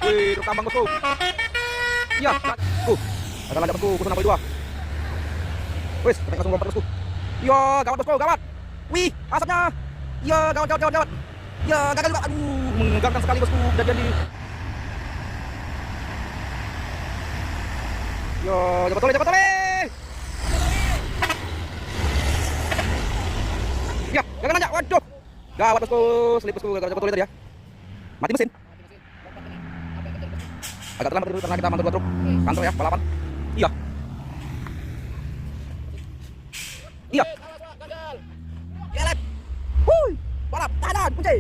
Wih, truk tambang bosku. Iya, ada lanjut bosku, kusun 62. Wis, kita langsung lompat bosku. Iya, gawat bosku, gawat. Wih, asapnya. Iya, gawat. Iya, gagal juga. Aduh, mengganggu sekali bosku kejadian di. Yo, cepat oleh. Ya, jangan nanya. Waduh. Gawat bosku, selip bosku, cepat oleh tadi ya. Mati mesin. Agak terlambat dulu karena kita mantul dua truk. Kantor ya, balapan. Iya. Iya. Jalan. Hui, balap, tahan, kunci.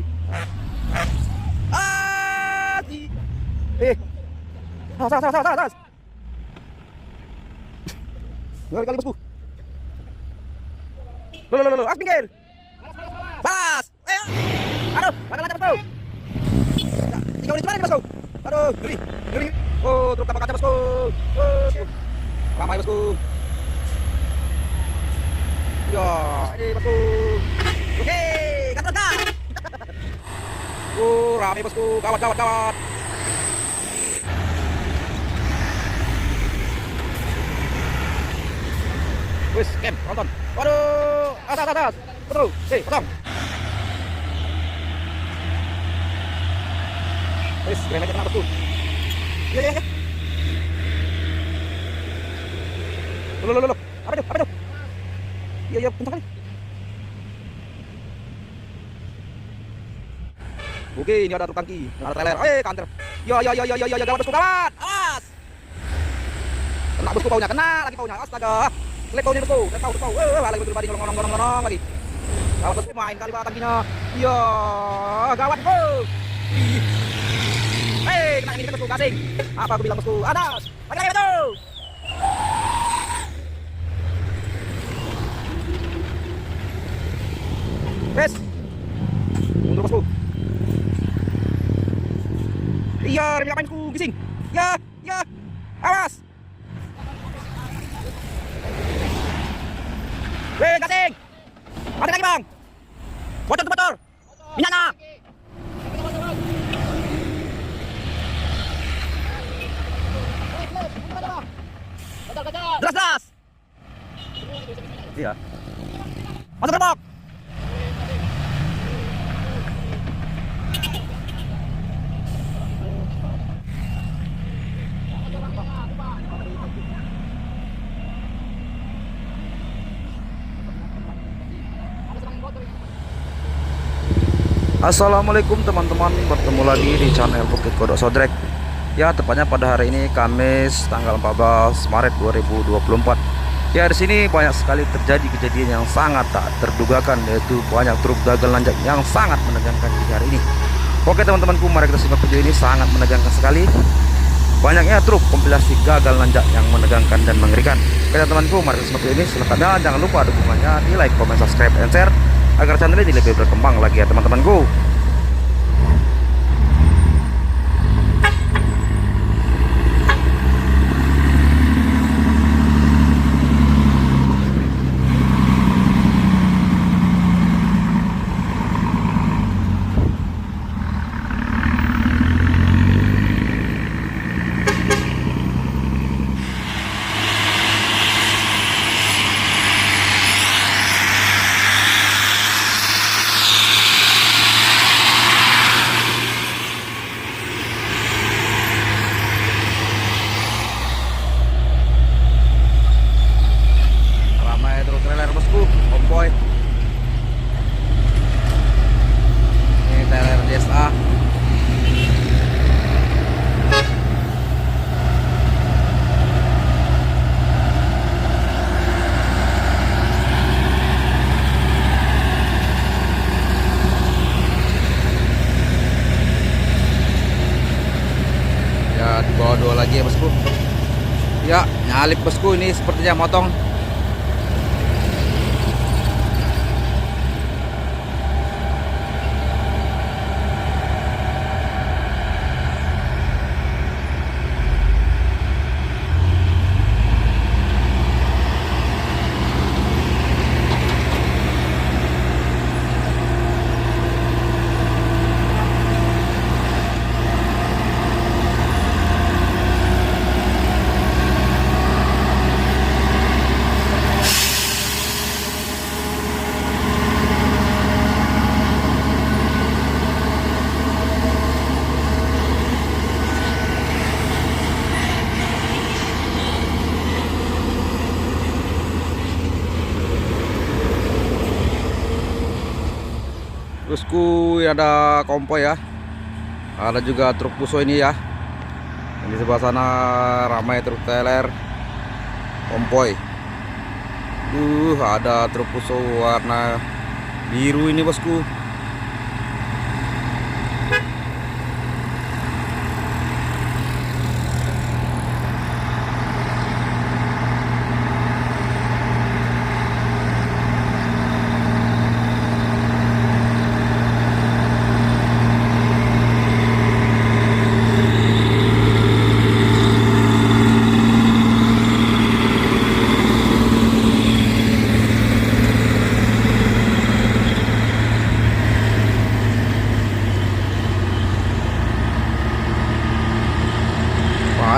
Salah. Kali bosku. Loh, as pinggir. Balas. Aduh, lancar bosku. 3 menit mana bosku? Aduh, geri. Oh, truk tanpa kaca bosku. Ramai bosku. Ya, ini bosku. Oke, kantor gas. Ramai bosku. Gawat. Wis, kem, nonton. Waduh, atas. Betul. Potong. Wis, grenade kena bosku. Iya. Loh. Apa itu? Iya, kencang kali. Oke, ini ada truk tangki, ada trailer. Kantor. Ya, gawat bosku, gawat. Awas. Kena bosku baunya, lagi baunya. Astaga. Selip baunya bosku, selip bau. Lagi betul tadi ngorong lagi. Gawat bosku, main kali pak tangkinya. Iya, gawat bosku. Kena ini bosku, gasing. Apa aku bilang bosku? Atas. Lagi betul. Wes. Mundur bosku. Iya, rem ngapain ku gising. Ya. Awas. Gasing. Mati lagi, Bang. Bocor tuh motor. Minyaknya. Deras. Iya. Masuk gerbong. Assalamualaikum teman-teman, bertemu lagi di channel Bukit Kodok Sodrek. Ya, tepatnya pada hari ini Kamis tanggal 14 Maret 2024. Ya, di sini banyak sekali terjadi kejadian yang sangat tak terdugakan, yaitu banyak truk gagal nanjak yang sangat menegangkan di hari ini. Oke teman-temanku, mari kita simak video ini, sangat menegangkan sekali. Banyaknya truk kompilasi gagal nanjak yang menegangkan dan mengerikan. Oke teman-temanku, mari kita simak video ini. Selengkapnya jangan lupa dukungannya di like, comment, subscribe, and share agar channel ini lebih berkembang lagi ya teman-temanku. Konvoy ini trailer DSA. Ya, di bawah 2 lagi ya bosku. Ya, nyalip bosku, ini sepertinya motong. bosku, ini ada konvoy ya. Ada juga truk puso ini ya. Di sebelah sana ramai truk trailer konvoy. Ada truk puso warna biru ini bosku.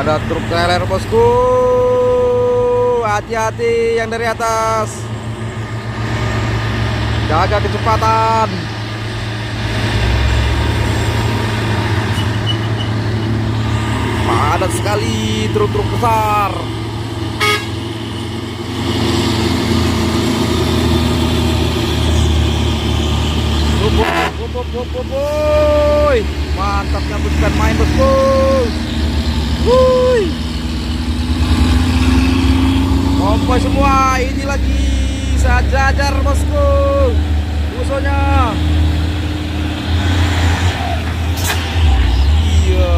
Ada truk trailer bosku, hati-hati yang dari atas, jaga kecepatan. Padat sekali truk-truk besar. Mantapnya bukan main bosku. Wuih, konvoy semua ini lagi sejajar bosku, musuhnya. Iya,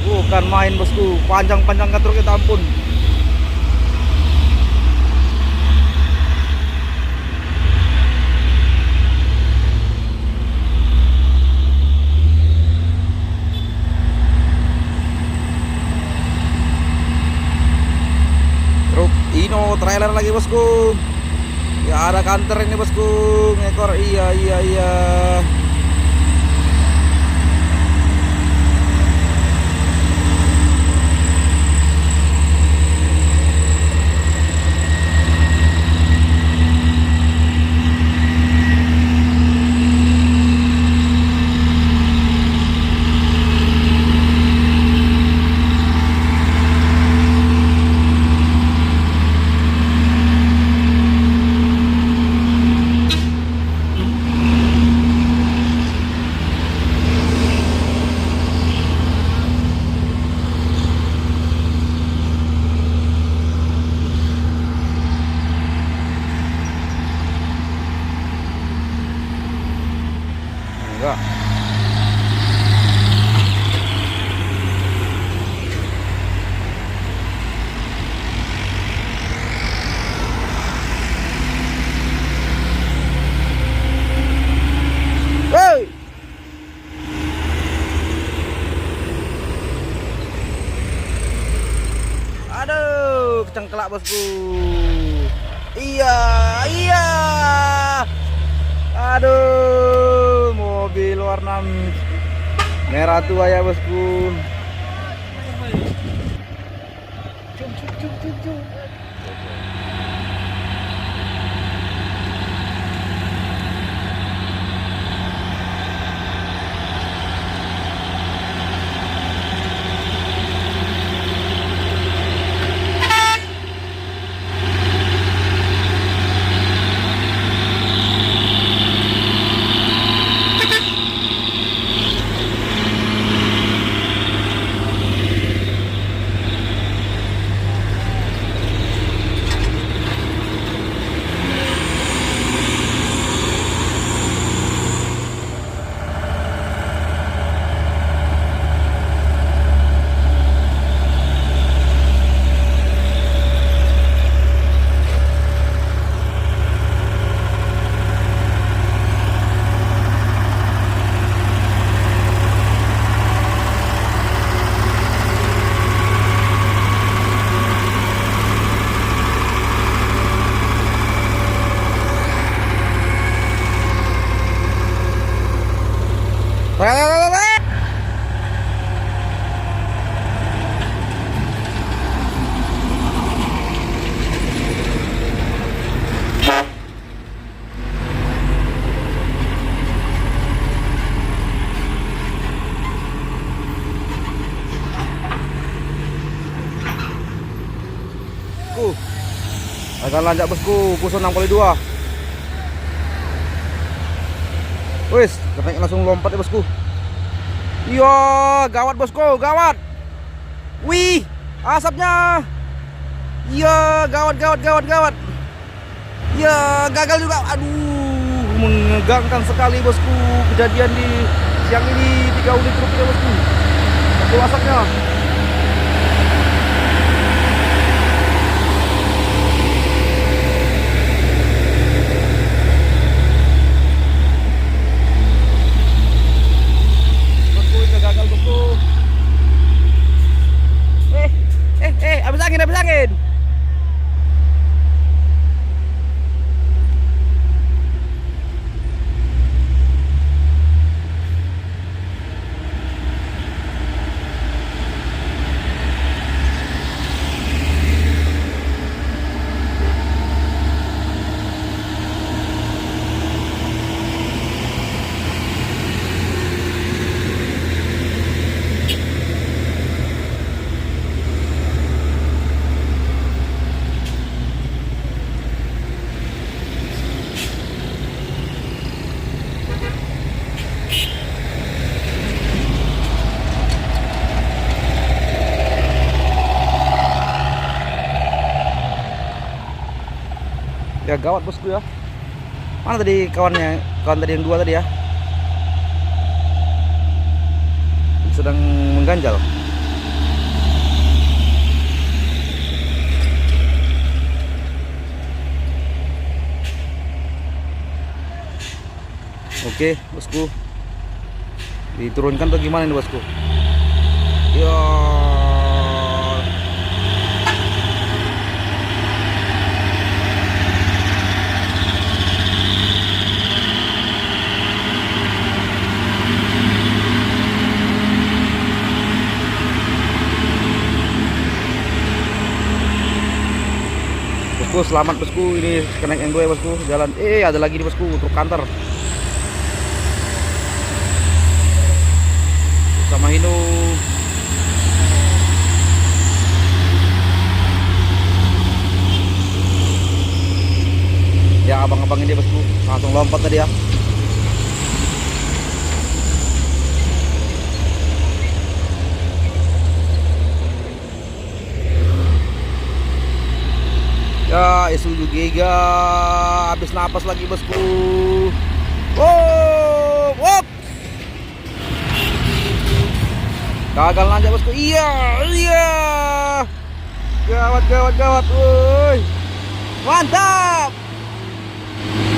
bukan main bosku, panjang-panjang kan truk, kita ampun. Ino trailer lagi bosku. Ya ada kanter ini bosku, ngekor. Iya. Enggak. Hey! Aduh, kecengklak bosku. Iya. Aduh, mobil warna merah tua ya bosku. Agak lanjak bosku, Puso 6x2. Wis, kenaik langsung lompat ya bosku. Iya, gawat bosku, gawat. Wih, asapnya. Iya, gawat, gawat, gawat, gawat. Iya, gagal juga. Aduh, menegangkan sekali bosku. Kejadian di siang ini 3 unit truk ya bosku. Satu asapnya. Habis angin, habis angin. Ya gawat bosku ya. Mana tadi kawannya? Kawan tadi yang 2 tadi ya. Sedang mengganjal. Oke bosku, diturunkan atau gimana nih bosku? Ya. Bosku, selamat bosku, ini kenaik yang 2 ya bosku, jalan. Ada lagi nih bosku, truk kantor sama Hino. Ya abang-abang ini bosku, langsung lompat tadi ya. Ya, Isuzu Giga habis napas lagi bosku. Oh, wop. Gagal nanjak bosku. Iya, iya. Gawat, gawat, gawat. Woi. Mantap.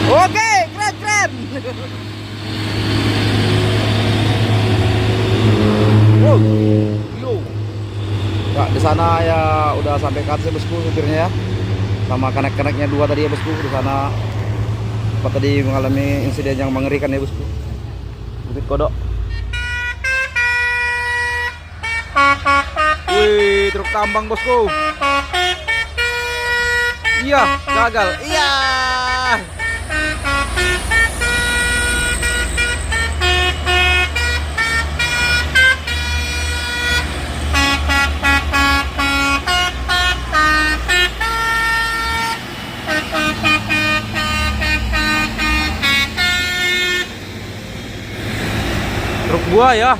Oke, keren, keren. Wow. Yo. Ya, di sana ya udah sampai ke atas ya bosku supirnya ya. Sama kanek-kaneknya 2 tadi ya bosku, di sana tempat tadi mengalami insiden yang mengerikan ya bosku. Bukit Kodok. Wih, truk tambang bosku. Iya, gagal. Iya. Truk buaya.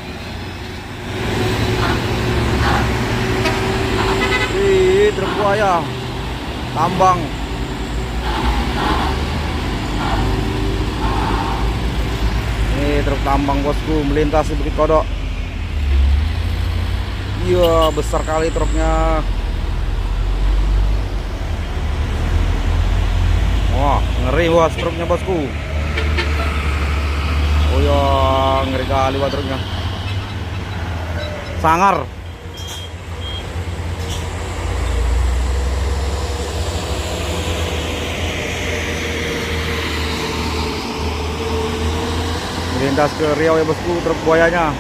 Truk buaya tambang. Ini truk tambang bosku melintasi Bukit Kodok. Iya, besar kali truknya. Wah, ngeri bos truknya bosku. Oh ya, ngeri kali wah truknya. Sangar. Melintas ke Riau ya bosku truk buayanya.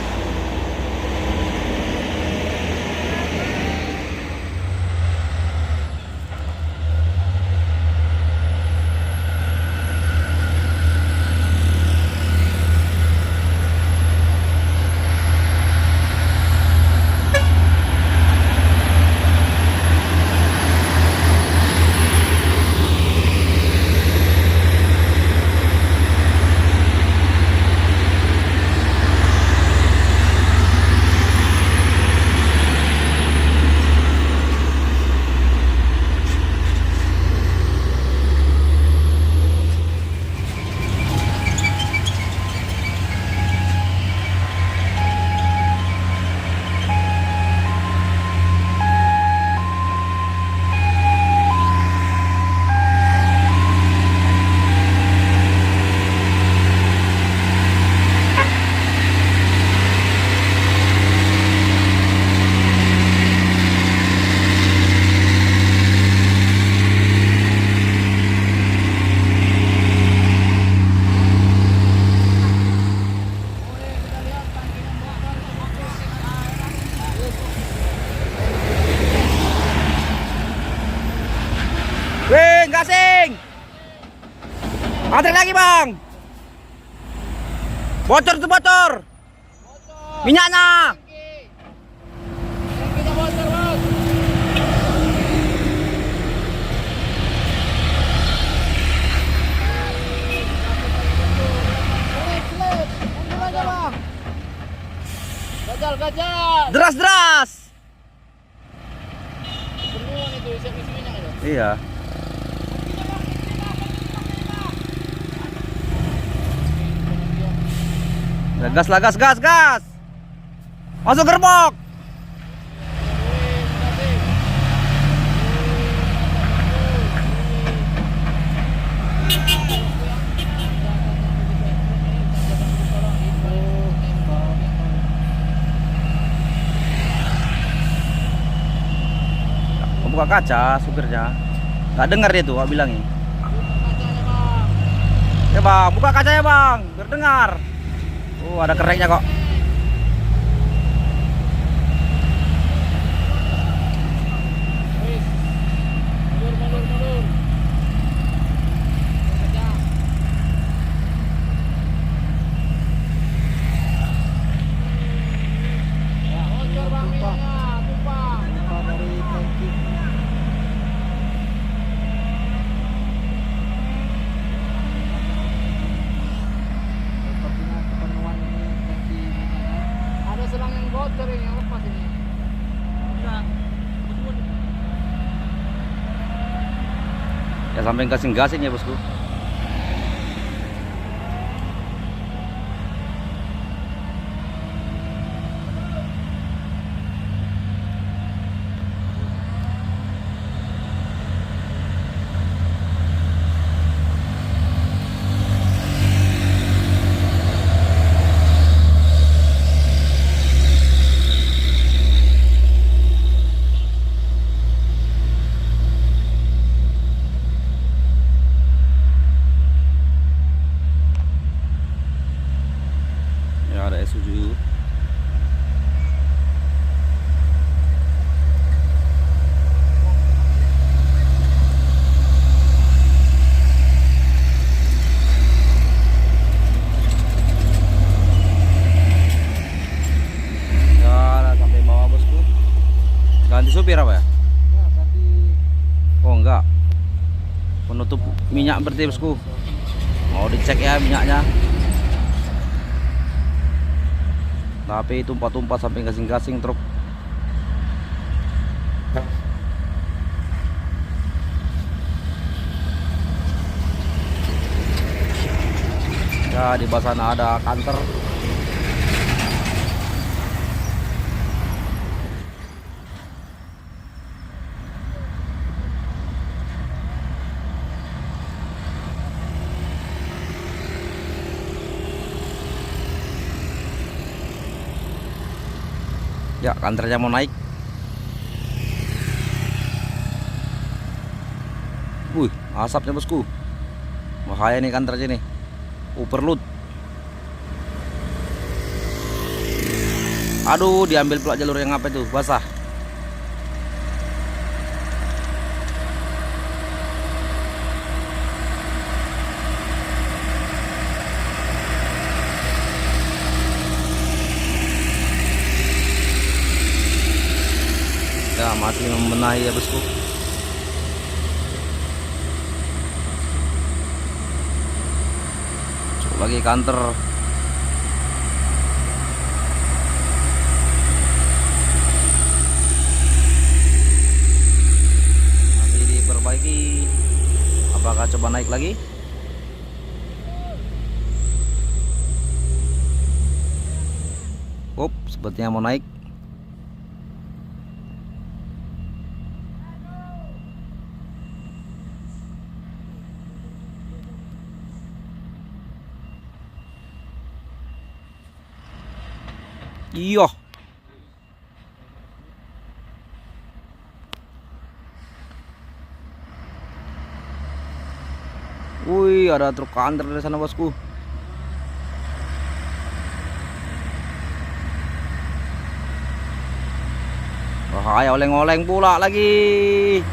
Antre lagi bang. Bocor tuh bocor. Minyaknya. Tangkinya bocor, Bos. Selip. Mundur aja, Bang. Gajal. Deras. Beruang itu isi minyak itu. Iya. Ya, gas lah, gas. Masuk gerbok. Buka kaca supirnya. Nggak dengar dia tuh, bilangin. Ya bang, buka kacanya bang, biar dengar. Ada kereknya kok. Mundur. Ya, bocor Bang minyaknya, tumpah. Dari tangki. Sepertinya kepenuhan ini tangki minyaknya. Ada selang yang bocor ini, yang lepas ini. Ya sampai gasing-gasing ya bosku. Ya ada S7. Ya sampai bawah bosku. Ganti supir apa ya? Ya, ganti Oh enggak. Penutup minyak berarti bosku. Mau dicek ya minyaknya. Tapi tumpah-tumpah sampai gasing-gasing truk. Ya di bawah sana ada kantor. Ya, kantornya mau naik. Wih, asapnya bosku. Bahaya nih kantornya nih. Overload. Aduh, diambil pula jalur yang apa itu? Basah. Ya, masih membenahi ya bosku. Coba lagi kantor. Masih diperbaiki. Apakah coba naik lagi? Sepertinya mau naik. Iya. Wih, ada truk kantor dari sana bosku. Bahaya, oleng-oleng pula lagi.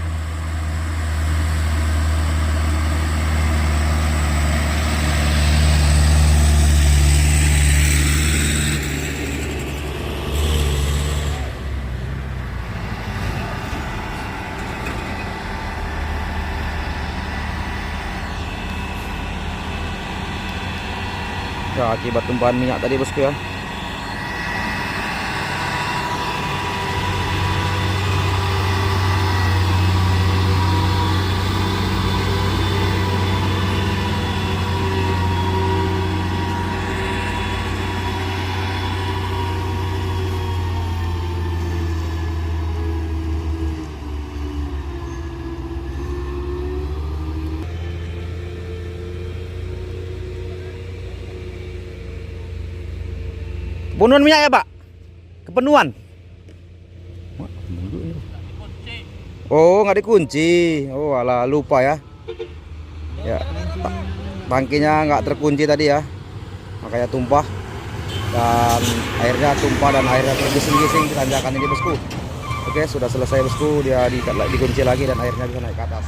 bisa akibat tumpahan minyak tadi bosku ya. Kepenuhan minyak ya Pak? Kepenuhan? Oh nggak dikunci. Oh alah lupa ya. Ya tangkinya nggak terkunci tadi ya, makanya tumpah dan airnya tumpah dan airnya tergising-gising di tanjakan ini bosku. Oke sudah selesai bosku, dia dikunci lagi dan airnya bisa naik ke atas.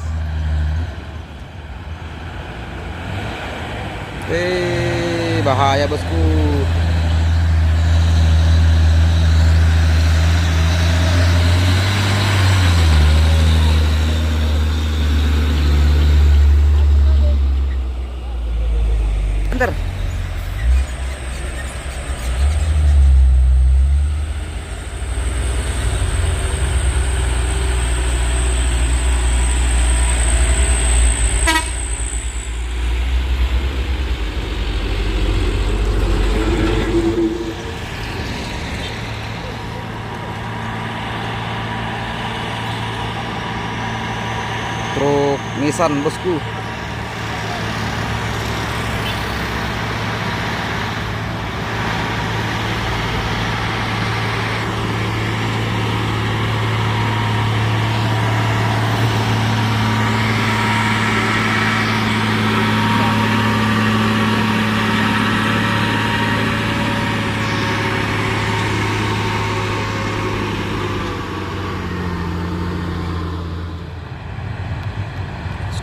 Bahaya bosku. Bentar. Truk Nissan bosku.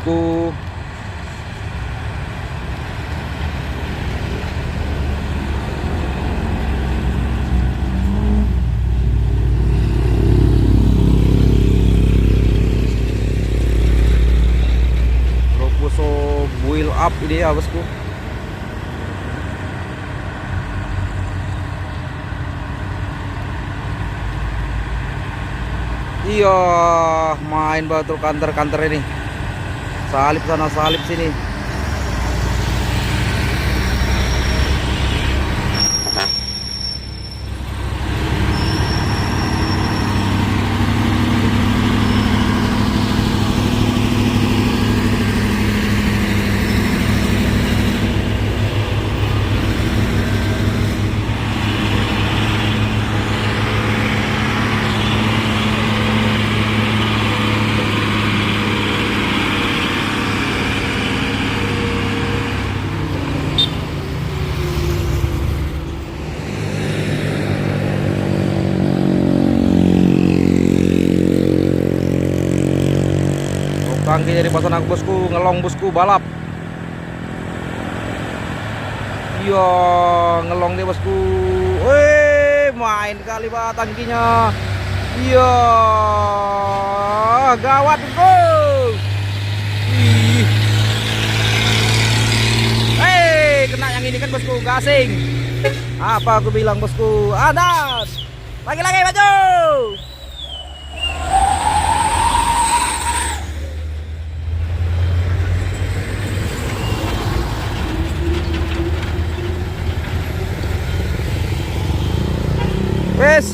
Bosku. Ropuso build up ini ya bosku. Iya, main batul kantor-kantor ini. Salip sana, salip sini. Tangki dari pasang aku bosku, ngelong bosku, balap. Iya, ngelong dia bosku. Main kali Pak tangkinya. Iya, gawat bosku. Kena yang ini kan bosku, gasing. Apa aku bilang bosku? Ada. Lagi-lagi maju. Wes,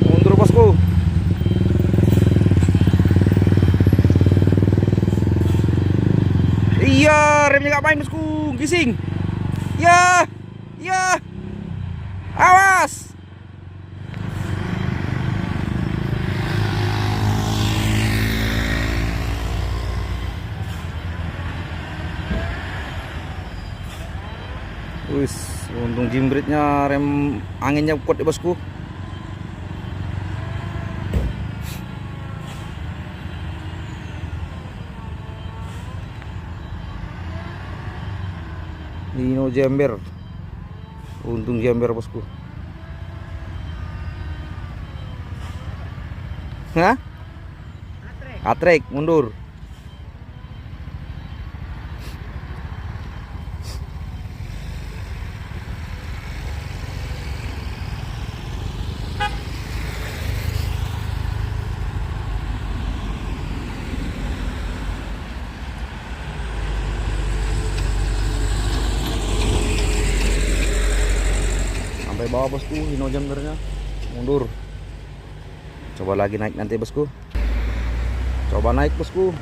mundur bosku. Iya, remnya nggak main bosku, gising. Ya, ya, awas. Wis, untung jimbritnya, rem anginnya kuat ya bosku. Dino jember, untung jember bosku. Hah? Atrek mundur. Sampai bawah bosku, Hino Jembernya mundur. Coba lagi naik nanti bosku. Coba naik bosku.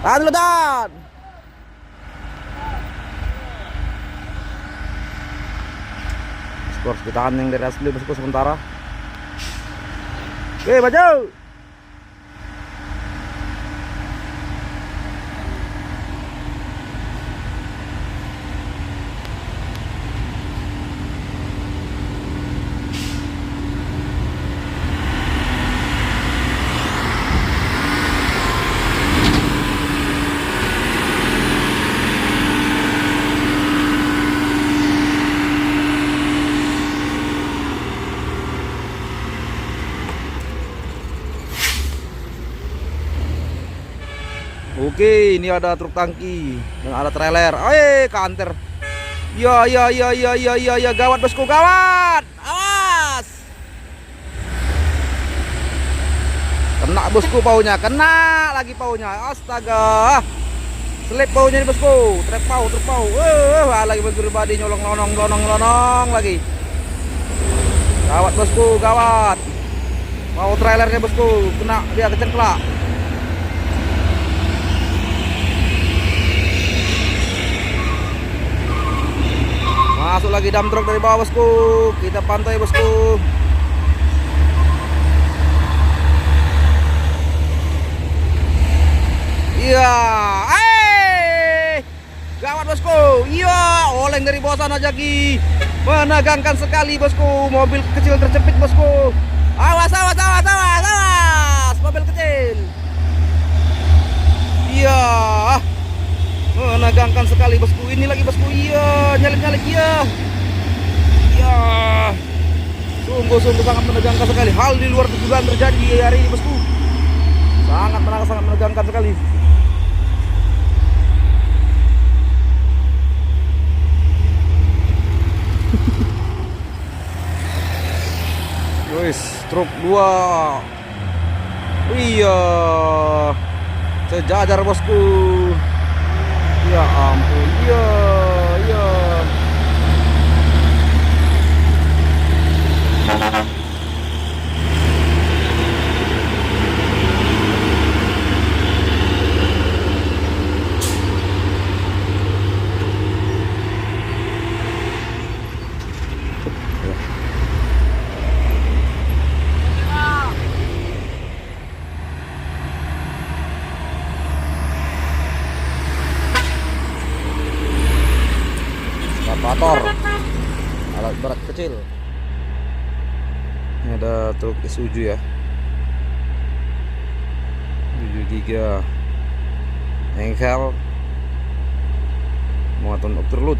Tahan dulu, tahan. Bosku harus ditahan yang dari asli bosku sementara. Oke, maju. Oke, ini ada truk tangki dan ada trailer. Kanter. Ya, ya, ya, ya, ya, ya, ya, gawat bosku, gawat. Awas. Kena bosku paunya, kena lagi paunya. Astaga. Selip paunya nih bosku. Truk pau. Lagi pribadi nyolong lagi. Gawat bosku, gawat. Mau trailernya bosku, kena dia kecengklak. Masuk lagi dump truck dari bawah bosku. Kita pantai bosku. Iya. Gawat bosku. Iya, oleng dari bawah sana Jaki. Menegangkan sekali bosku. Mobil kecil terjepit bosku. Awas. Mobil kecil. Iya. Menegangkan sekali bosku. Ini lagi bosku. Iya, nyalip iya. Iya. Sungguh sangat menegangkan sekali. Hal di luar dugaan terjadi hari ini bosku. Sangat menegangkan sekali. Wis, truk 2. Iya. Sejajar bosku. Ya ampun, iya. Eskavator, alat berat kecil. Ini ada truk Isuzu ya, 73 engkel muatan overload.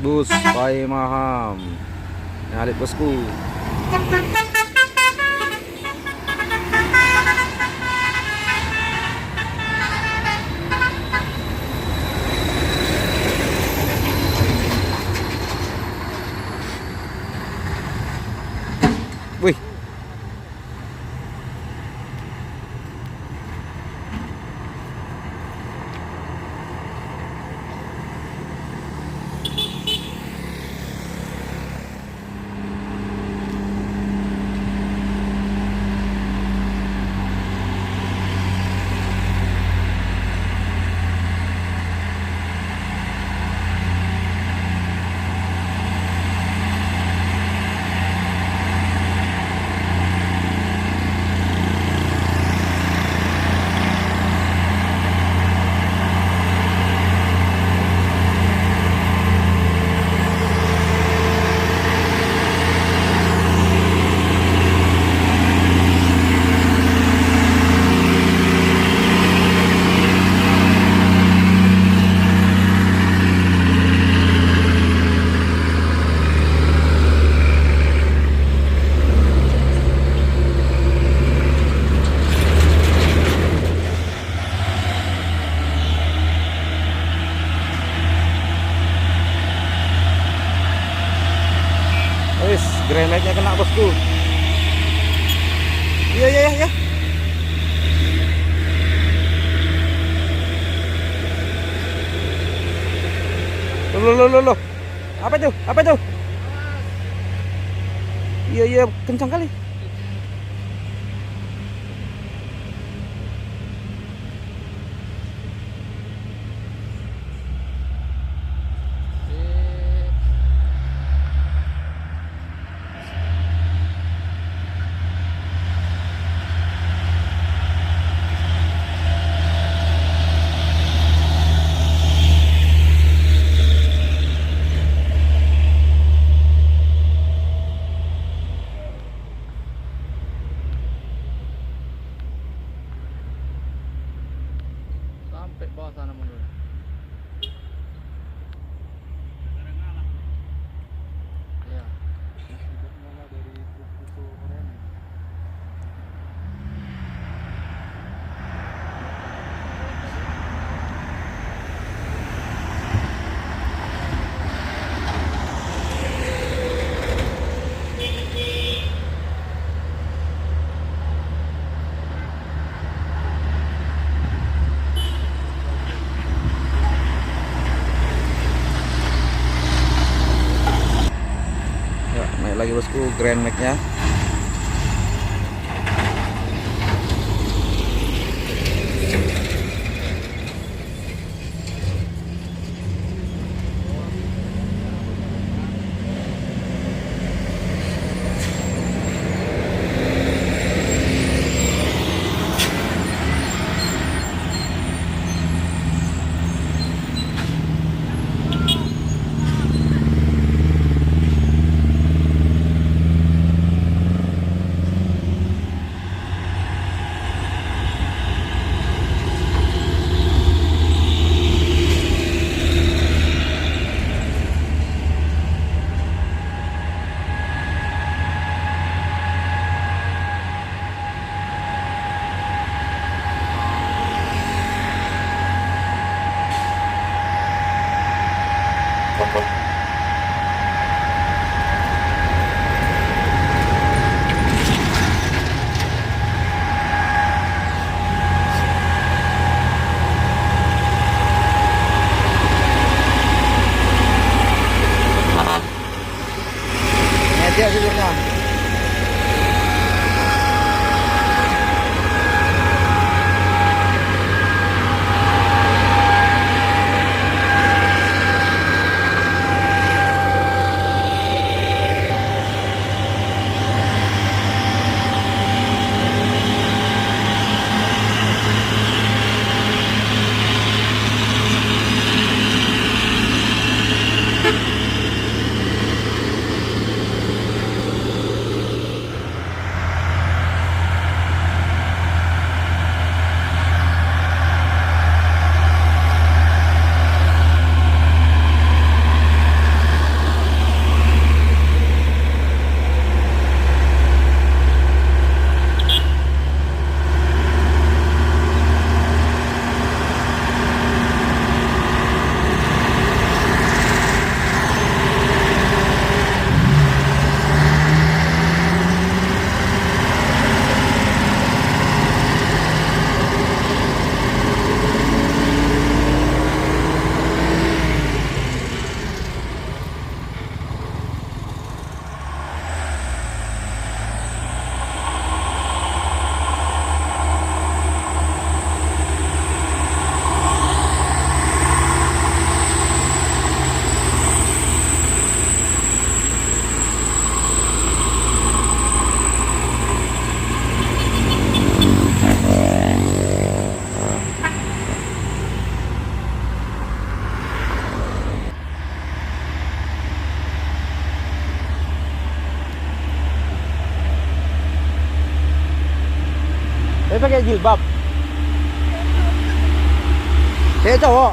Bus Pai Maham nyalip bosku. Wih, Grand Max-nya kena bosku. Iya iya iya. Loh. Apa itu? Apa itu? Iya iya, kencang kali. Sampai bawah sana mundur. Iya. Malah dari truk itu keren. Ya, naik lagi bosku Grand Max-nya. Dia sudutnya. Saya pakai jilbab. Saya cowok.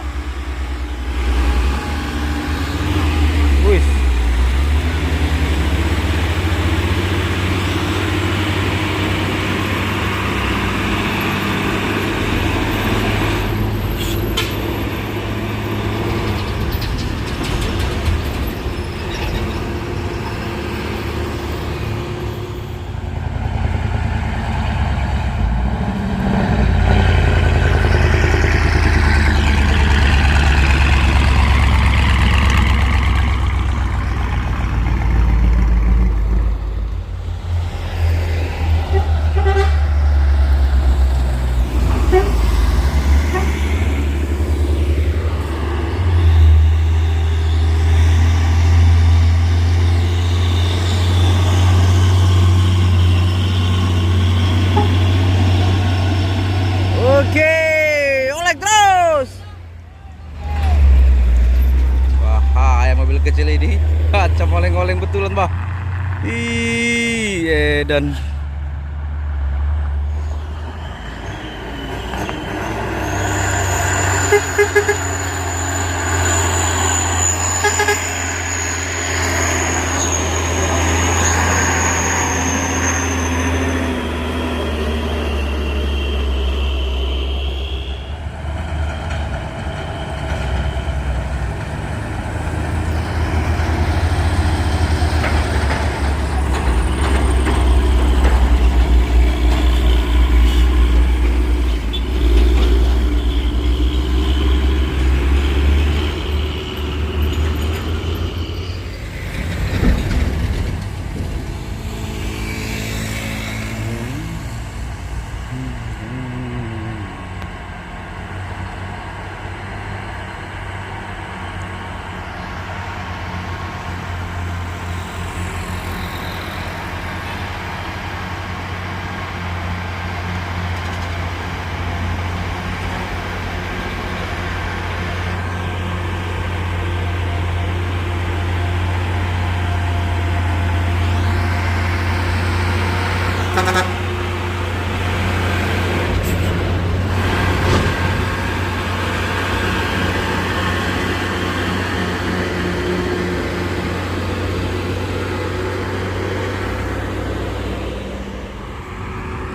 Wih. mobil kecil ini. Macam oleng-oleng betulan, Bah. Ih, dan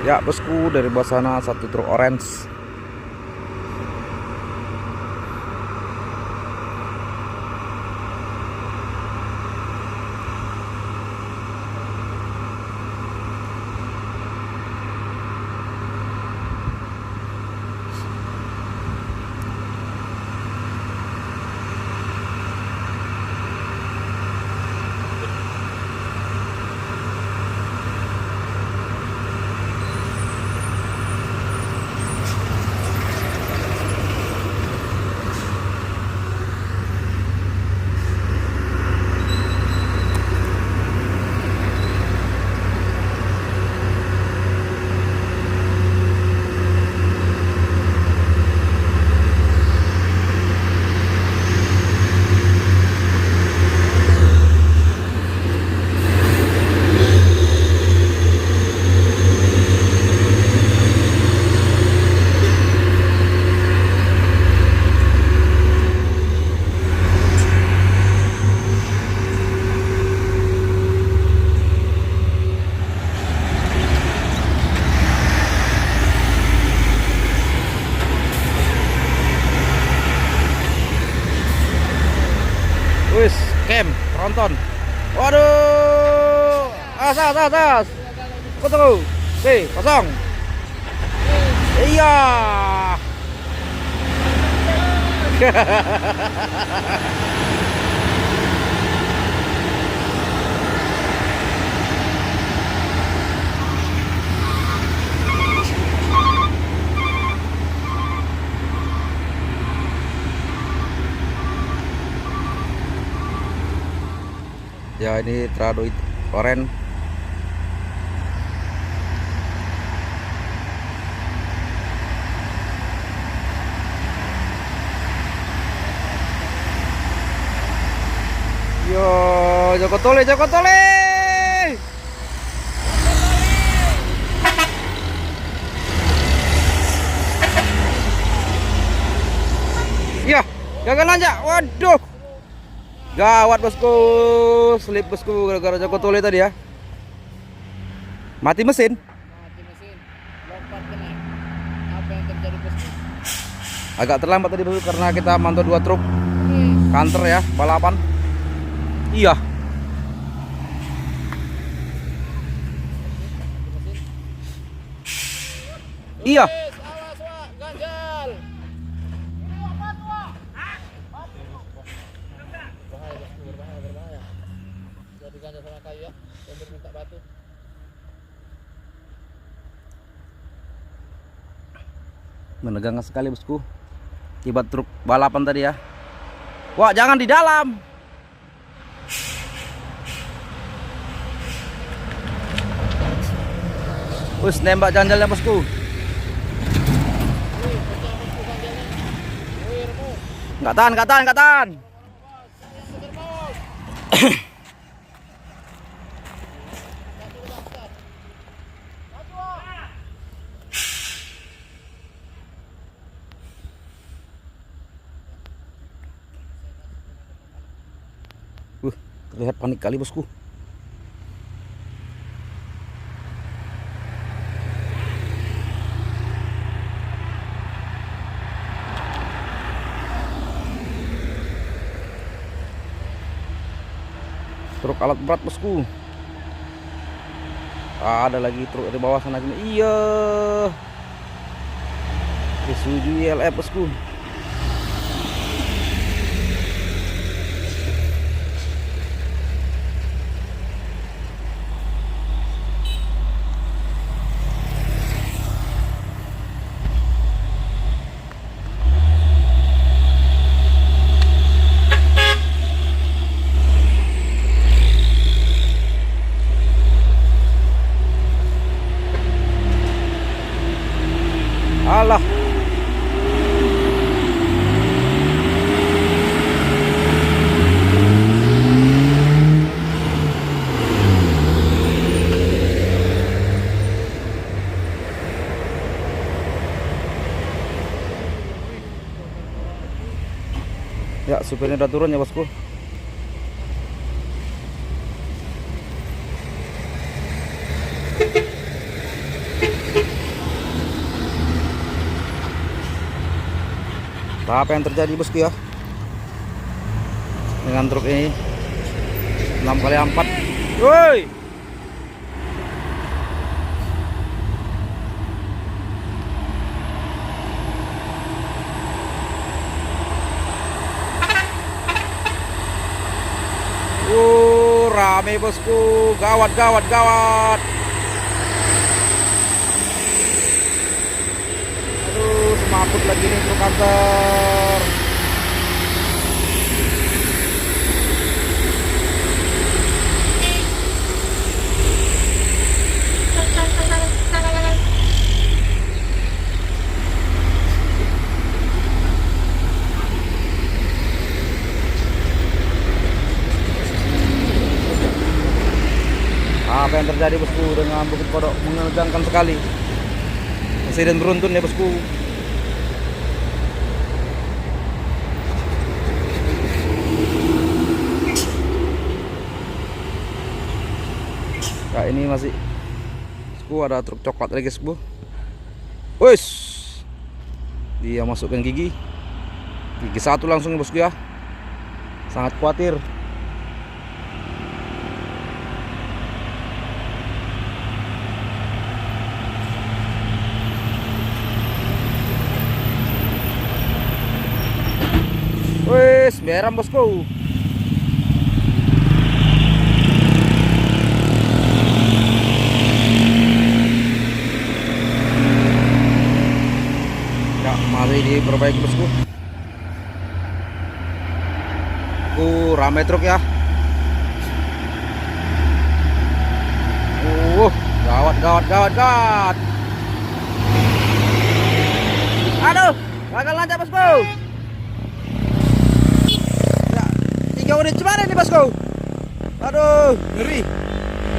ya bosku, dari bawah sana satu truk orange. Wis, camp, tronton. Waduh. As. Tunggu. Oke, kosong. Iya. Ya, ini trado oren. Yo, Joko Tole. Iya, gagal nanjak. Waduh. Gawat bosku, slip bosku gara-gara Joko Tole tadi ya. Mati mesin. Lompat kena. Apa yang terjadi bosku? Agak terlambat tadi bosku karena kita mantau 2 truk kantor ya, balapan. Iya. Iya. Awas, Wak, ganjal. Berbahaya. Jadi ganjal sama kayu ya, yang minta batu. Menegangkan sekali bosku. Akibat truk balapan tadi ya. Wah, jangan di dalam. Wis nembak janjalnya bosku. Nggak tahan. Terlihat panik kali bosku. Truk alat berat bosku. Ada lagi truk di bawah sana. Iya. Isuzu LF bosku. Alah. Ya, supirnya udah turun ya bosku. Apa yang terjadi bosku ya dengan truk ini 6x4. Woi, rame bosku, gawat gawat gawat. Aduh, semaput lagi nih truk antar. Apa yang terjadi bosku dengan Bukit Kodok? Menegangkan sekali. Insiden beruntun ya bosku. Nah, ini masih bosku, ada truk coklat lagi bosku. Wes, dia masukkan gigi satu langsung ya bosku ya. Sangat khawatir. Wes, beram bosku. Ya, masih diperbaiki bosku. Ramai truk ya. Gawat gawat gawat gawat. Aduh, gagal lancar bosku. Tiga unit gimana nih bosku? Aduh, ngeri.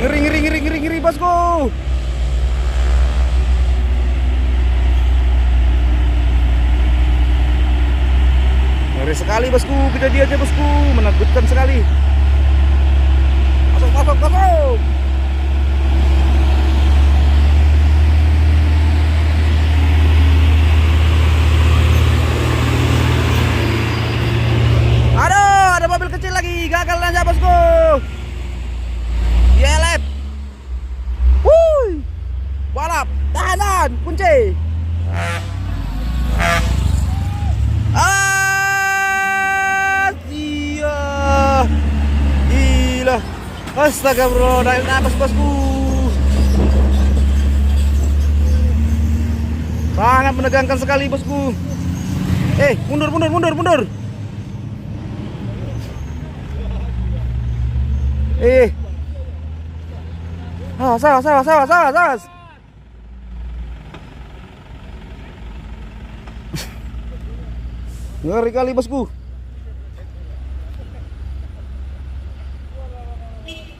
Ngeri bosku. Ngeri sekali bosku, kejadiannya bosku, menakutkan sekali. Masuk. Aduh, ada mobil kecil lagi, gagal nanjak bosku. YLF. Wuih. Balap, tahanan, kunci. Gila. Astaga bro, naik nafas bosku. Sangat menegangkan sekali bosku. Mundur. Sawas. Ngeri kali bosku.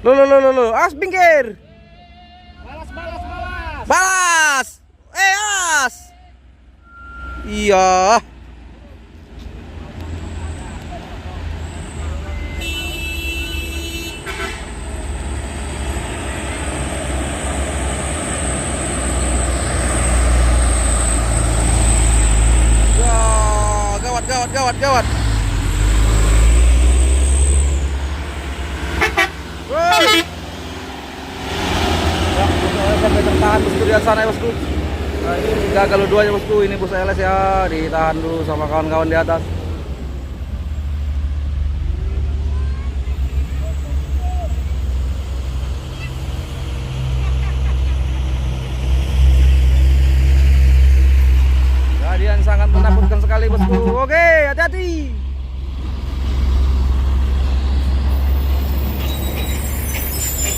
Lo, as pinggir. Balas, balas, balas. Balas. As. Iya. Gawat. Woi. Ya, sampai tertahan bosku di sana ya bosku. Nah, ini gagal dua-duanya bosku. Ini bus LS ya, ditahan dulu sama kawan-kawan di atas. Kejadian sangat menakutkan sekali bosku. Oke, hati-hati.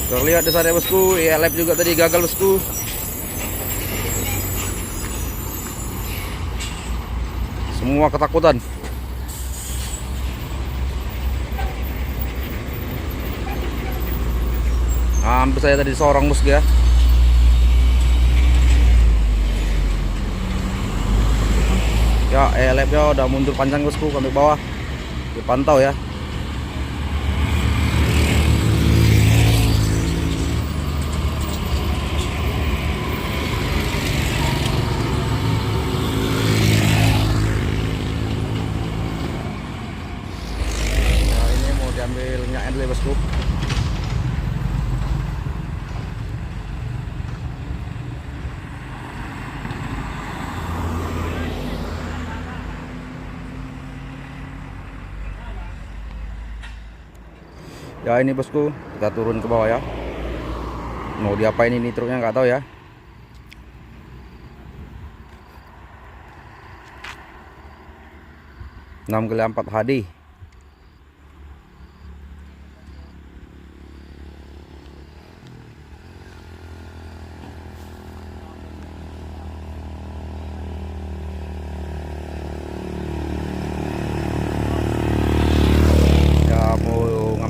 Terlihat di sana bosku, ILF juga tadi gagal bosku. Semua ketakutan. Hampir saya tadi seorang bosku ya. Ya, ILF nya udah muncul panjang bosku sampai bawah. Dipantau ya. Ambil minyaknya dulu ya bosku. Ya ini bosku, kita turun ke bawah ya. Mau diapain ini truknya nggak tahu ya. Enam kali 4 HD.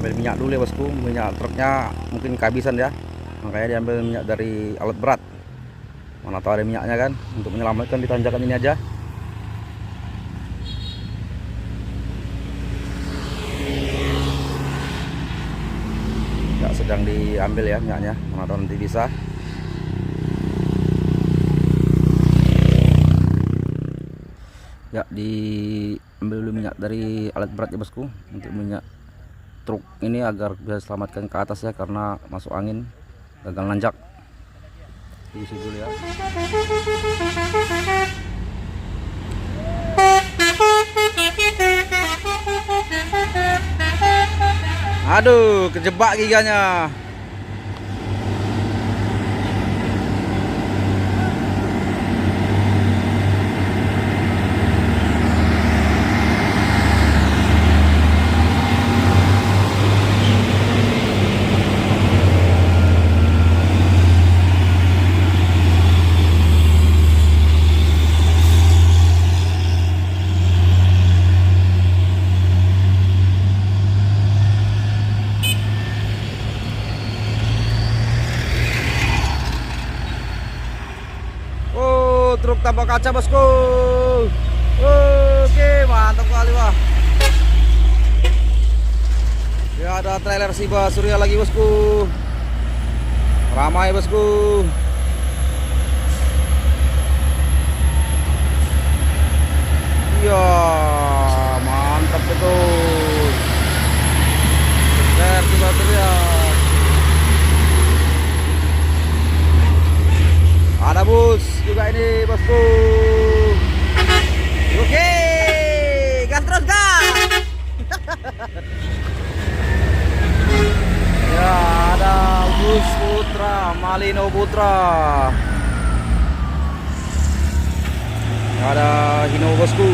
Minyak dulu ya bosku, minyak truknya mungkin kehabisan ya, makanya diambil minyak dari alat berat. Mana tahu ada minyaknya kan, untuk menyelamatkan di tanjakan ini aja. Ya sedang diambil ya minyaknya, mana tahu nanti bisa. Ya diambil dulu minyak dari alat berat ya bosku, untuk minyak truk ini agar bisa selamatkan ke atas ya, karena masuk angin gagal nanjak. Diisi dulu ya. Aduh, kejebak giganya. Truk tanpa kaca bosku. Oke, mantap kali wah. Ya ada trailer Siba Surya lagi bosku. Ramai bosku. Iya, mantap betul. Trailer Siba Surya. Ada bus juga ini bosku. Oke, gas terus gas. Ya ada bus Putra, Malino Putra. Ada Hino bosku.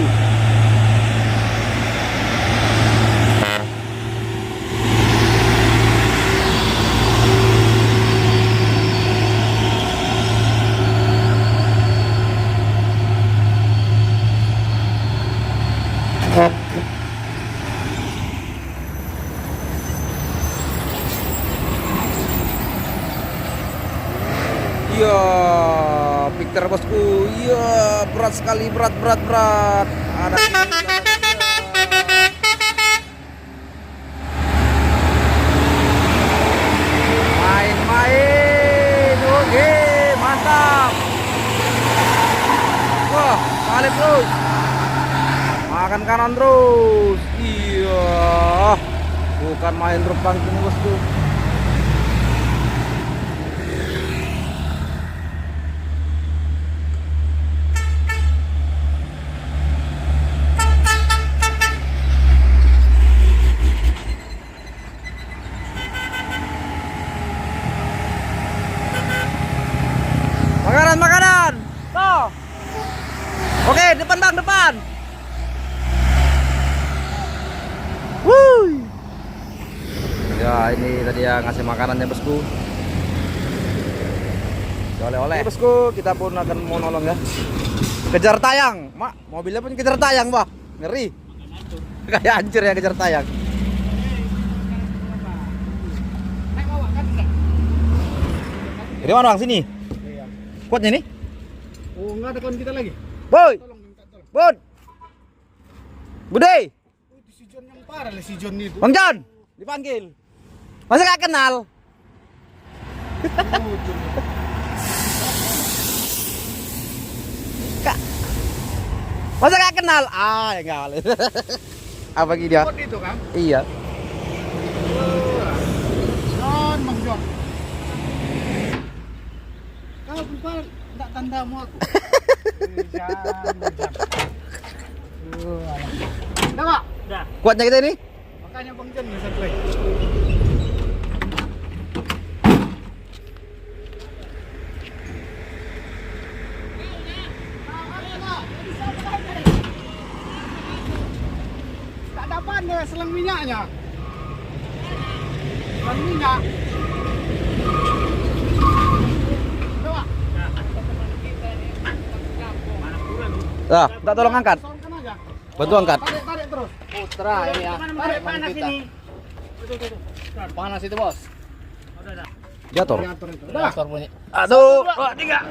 liter bosku. Iya, berat sekali, berat. Ada main-main. Oke, mantap. Wah, balik terus. Makan kanan terus. Iya. Bukan main truk tangki bosku. Makanan. Tuh. Oke, depan bang, depan. Wuih. Ya, ini tadi yang ngasih makanannya bosku. Oleh-oleh. Bosku, kita pun akan mau nolong ya. Kejar tayang, mak. Mobilnya pun kejar tayang, bah. Ngeri. Kayak hancur ya kejar tayang. Ini mana bang? Sini. Kuatnya nih? Oh, enggak ada kawan kita lagi. Boy. Tolong minta tolong. Bud. Bude. Itu si John yang parah lah si John itu. Bang John, dipanggil. Masa gak kenal? Kak. Masa gak kenal? Ah, ya enggak boleh. Apa gitu dia? John itu kan? Iya. John, Bang John. Kau pun parah, tak tandamu aku. Jangan. Udah, Pak? Udah. Kuatnya kita ini? Makanya Bang John yang satu lagi. Tak dapat deh selang minyaknya. Selang minyak. Ah, tak tolong angkat. Sorongkan aja. Bantu angkat. Tarik terus. Putra ini ya. Tarik panas ini. Panas itu bos. Jatuh. Diatur itu. Udah. Motor bunyi. Aduh, dua, tiga.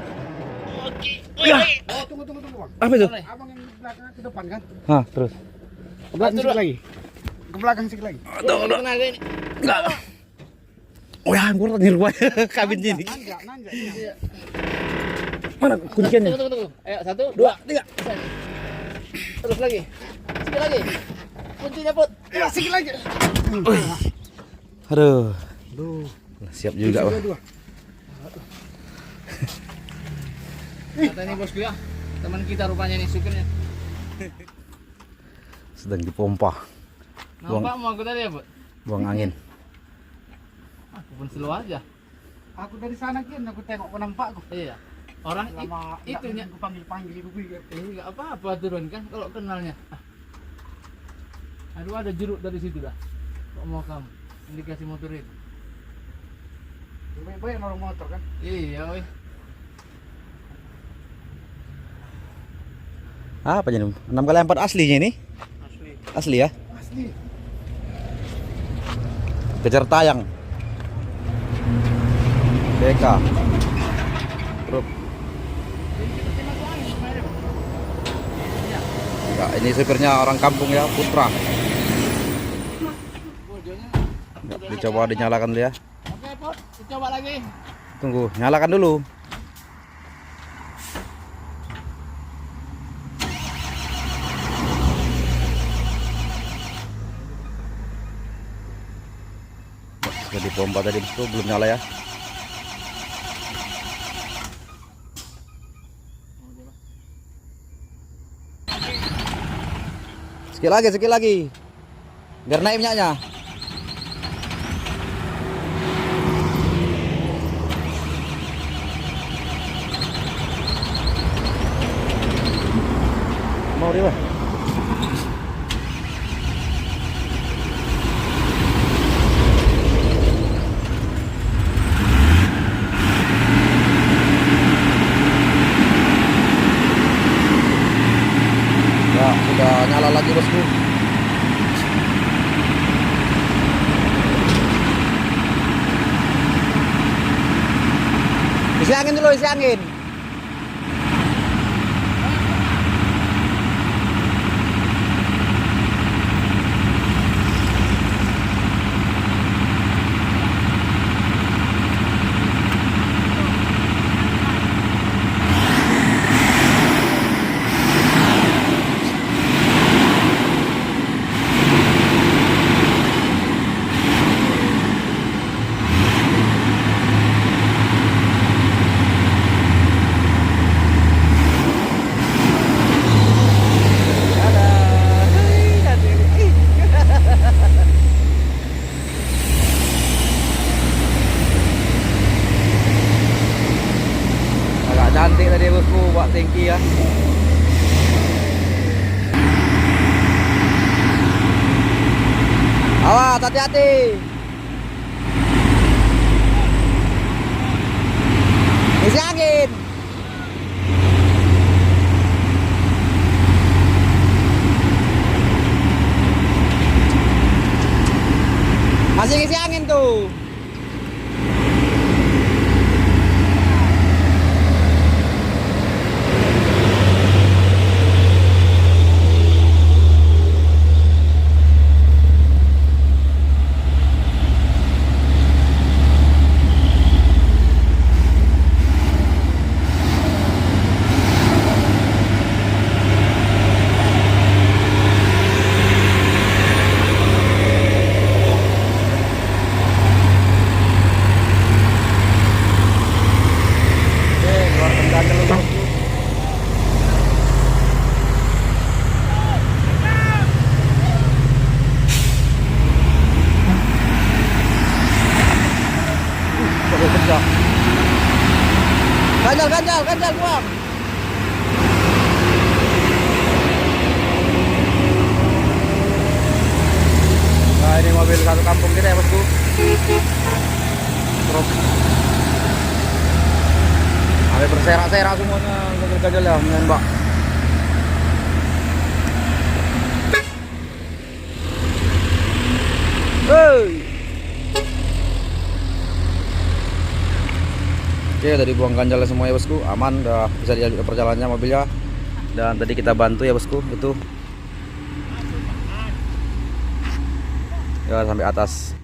Ya. Oh, tunggu Bang. Apa itu? Abang yang di belakang ke depan kan? Hah, terus. Ke belakang sedikit lagi. Ke belakang sedikit lagi. Aduh. Tenaga ini. Enggak. Oh ya, gue tanya rupanya kabin sini. Nanjak. Iya. Mana kunciannya? Tunggu. Ayo 1, 2, 2, 3. terus lagi. Sikit lagi. Kuncinya put. Ya, sedikit lagi. Aduh. Duh. Siap juga, Pak. Dua. Kata ini bosku ya. Teman kita rupanya nih supirnya. Sedang dipompa. Nampak mau aku tadi ya, Bud? Buang angin. Aku pun slow aja. Aku dari sana kan aku tengok penampakku. Iya. Orang Lama itunya aku panggil itu gue. enggak apa-apa turun kan kalau kenalnya. Aduh ada jeruk dari situ dah. Kok mau kamu? Indikasi motor itu. Banyak orang motor kan. Iya, woi. Apa jadi? 6 kali 4 aslinya ini? Asli. Asli ya? Asli. Kejar tayang. BK. Truk. Ya, ini supirnya orang kampung ya, Putra. Ya, dicoba dinyalakan dulu ya. Oke, Put. Coba lagi. Tunggu, nyalakan dulu. Sudah dipompa tadi itu belum nyala ya. Sekali lagi. Biar naik minyaknya. Mau dia, Pak? Ya, sudah nyala lagi bosku. Isi angin dulu, isi angin. Awas, hati-hati. Isi angin. Masih ngisi angin tuh. Ganjal buang. Nah, ini mobil satu kampung kita ya, Bosku. Truk. Sampai berserak-serak semuanya ganjal ya, menembak. Hey. Oke, tadi buang ganjalnya semua ya, Bosku. Aman, udah bisa dilanjutkan perjalanannya mobilnya. Dan tadi kita bantu ya, Bosku, itu ya sampai atas.